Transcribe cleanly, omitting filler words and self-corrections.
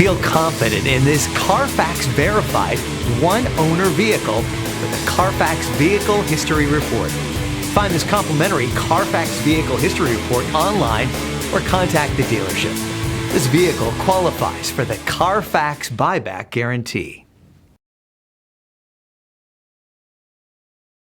Feel confident in this Carfax verified one-owner vehicle with a Carfax Vehicle History Report. Find this complimentary Carfax Vehicle History Report online or contact the dealership. This vehicle qualifies for the Carfax Buyback Guarantee.